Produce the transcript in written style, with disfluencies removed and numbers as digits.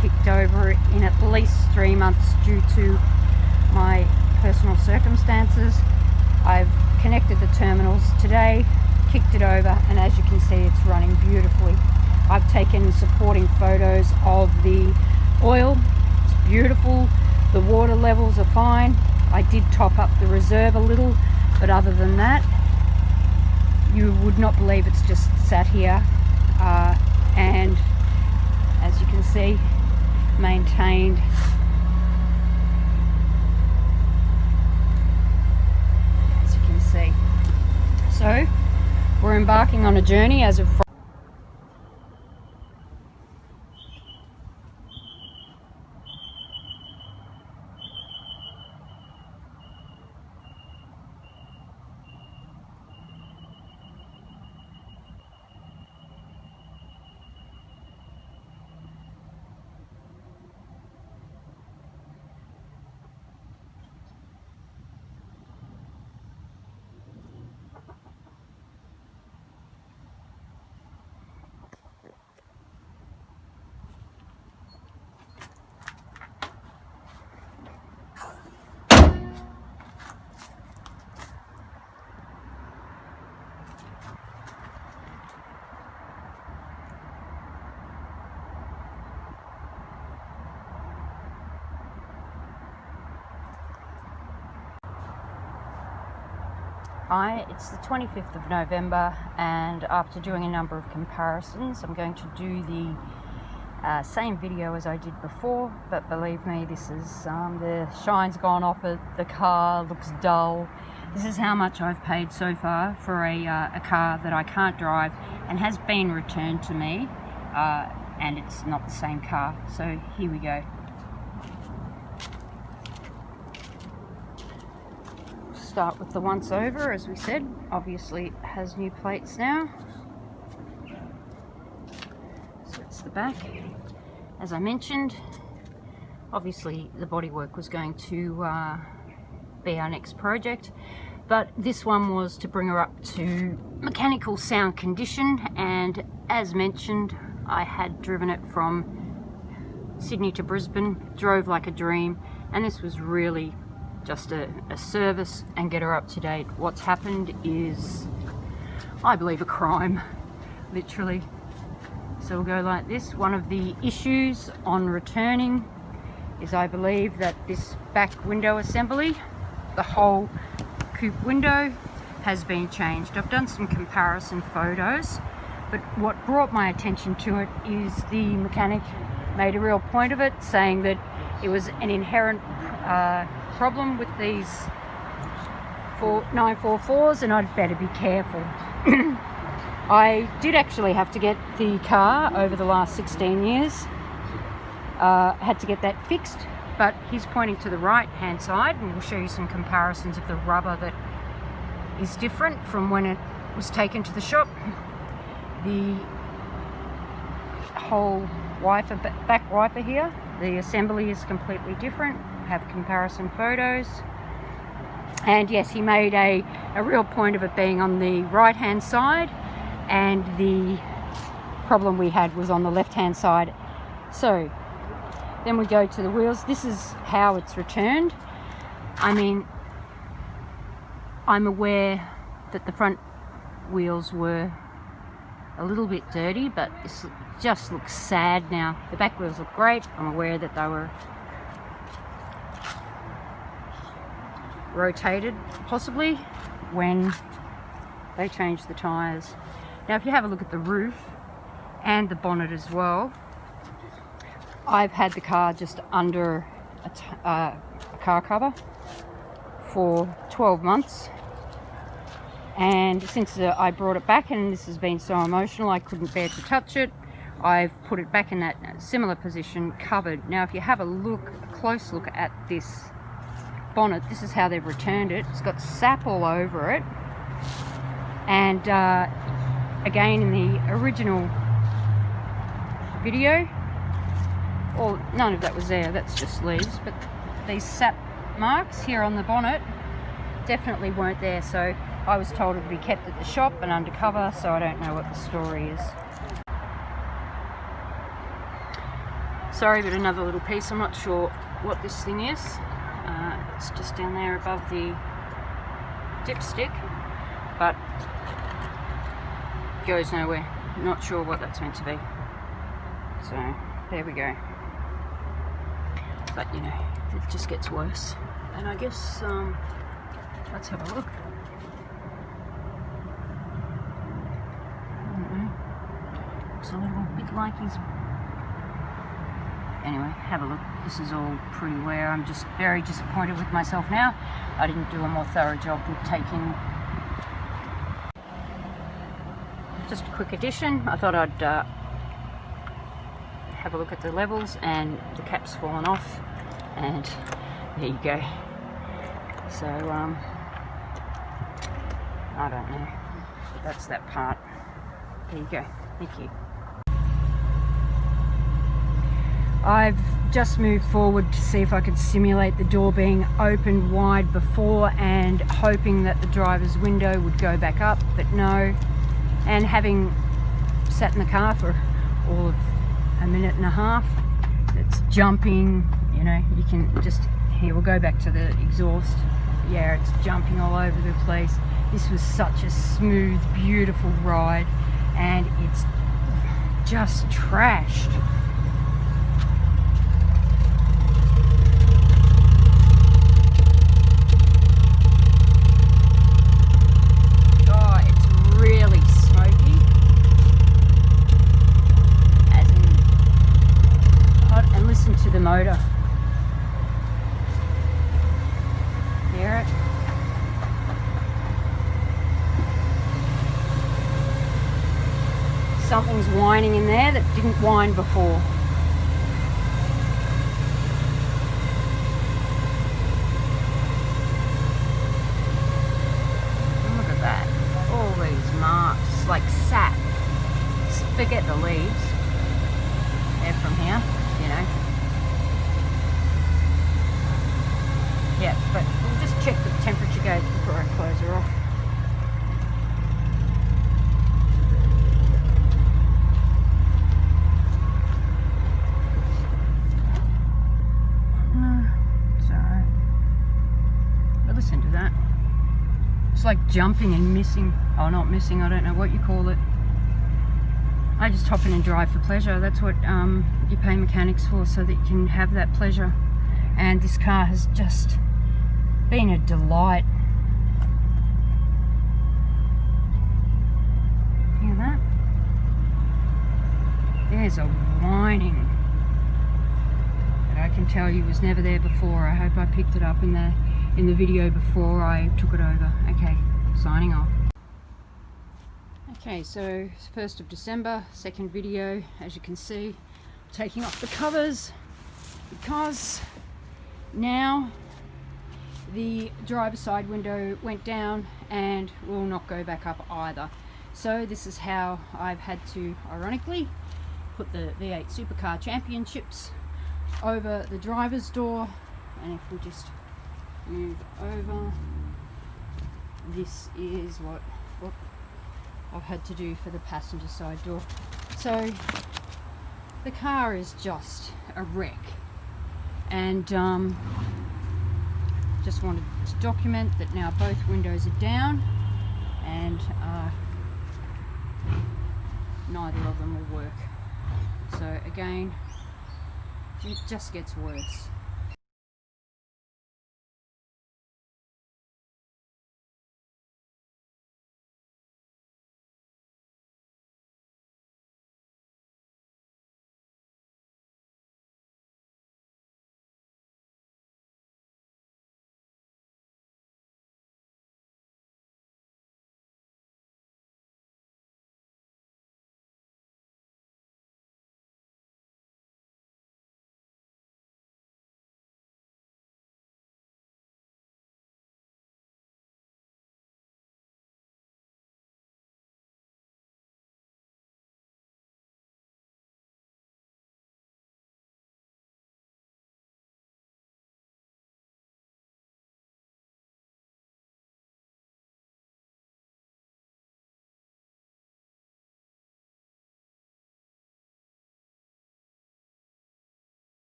kicked over in at least 3 months due to my personal circumstances. I've connected the terminals today, kicked it over, and as you can see, it's running beautifully. I've taken supporting photos of the oil. It's beautiful. The water levels are fine. I did top up the reserve a little, but other than that, you would not believe it's just sat here, and as you can see, maintained. As you can see. So we're embarking on a journey as of Hi, it's the 25th of November, and after doing a number of comparisons, I'm going to do the same video as I did before, but believe me, this is the shine's gone off it, the car looks dull. This is how much I've paid so far for a car that I can't drive and has been returned to me, and it's not the same car. So here we go. Start with the once over, as we said. Obviously it has new plates now. So it's the back. As I mentioned, obviously the bodywork was going to be our next project, but this one was to bring her up to mechanical sound condition, and as mentioned, I had driven it from Sydney to Brisbane, drove like a dream, and this was really just a service and get her up to date. What's happened is, I believe, a crime, literally. So we'll go like this. One of the issues on returning is, I believe, that this back window assembly, the whole coupe window, has been changed. I've done some comparison photos, but what brought my attention to it is the mechanic made a real point of it, saying that it was an inherent problem with these 944s, and I'd better be careful. I did actually have to get the car over the last 16 years. Had to get that fixed, but he's pointing to the right hand side, and we'll show you some comparisons of the rubber that is different from when it was taken to the shop. The whole wiper, back wiper here, the assembly is completely different. Have comparison photos, and yes, he made a real point of it being on the right hand side, and the problem we had was on the left hand side. So then we go to the wheels. This is how it's returned. I mean, I'm aware that the front wheels were a little bit dirty, but this just looks sad now. The back wheels look great. I'm aware that they were rotated possibly when they changed the tyres. Now if you have a look at the roof and the bonnet as well, I've had the car just under a car cover for 12 months, and since I brought it back, and this has been so emotional, I couldn't bear to touch it, I've put it back in that similar position, covered. Now if you have a close look at this bonnet, this is how they've returned it. It's got sap all over it, and again, in the original video, well, none of that was there, that's just leaves, but these sap marks here on the bonnet definitely weren't there. So I was told it would be kept at the shop and undercover, so I don't know what the story is. Sorry, but another little piece. I'm not sure what this thing is. It's just down there above the dipstick, but goes nowhere. Not sure what that's meant to be. So there we go. But you know, it just gets worse. And I guess let's have a look. I don't know. Looks a little bit like he's. Anyway, have a look. This is all pretty wear. I'm just very disappointed with myself now. I didn't do a more thorough job with taking. Just a quick addition. I thought I'd have a look at the levels, and the cap's fallen off, and there you go. So I don't know. That's that part. There you go. Thank you. I've just moved forward to see if I could simulate the door being opened wide before, and hoping that the driver's window would go back up, but no. And having sat in the car for all of a minute and a half, it's jumping, you know, you can just, here we'll go back to the exhaust. Yeah, it's jumping all over the place. This was such a smooth, beautiful ride, and it's just trashed. To the motor. Hear it? Something's whining in there that didn't whine before. Look at that. All these marks, like sap. Forget the leaves. They're from here, you know. Yeah, but we'll just check the temperature gauge before I close her off. It's alright. But listen to that. It's like jumping and missing. Oh, not missing, I don't know what you call it. I just hop in and drive for pleasure. That's what you pay mechanics for, so that you can have that pleasure. And this car has just been a delight. Hear that? There's a whining that I can tell you was never there before. I hope I picked it up in the video before I took it over. Okay, signing off. Okay, so 1st of December, second video. As you can see, taking off the covers because now the driver's side window went down and will not go back up either. So this is how I've had to, ironically, put the V8 Supercar Championships over the driver's door. And if we just move over, this is what I've had to do for the passenger side door. So the car is just a wreck, and just wanted to document that now both windows are down, and neither of them will work. So again, it just gets worse.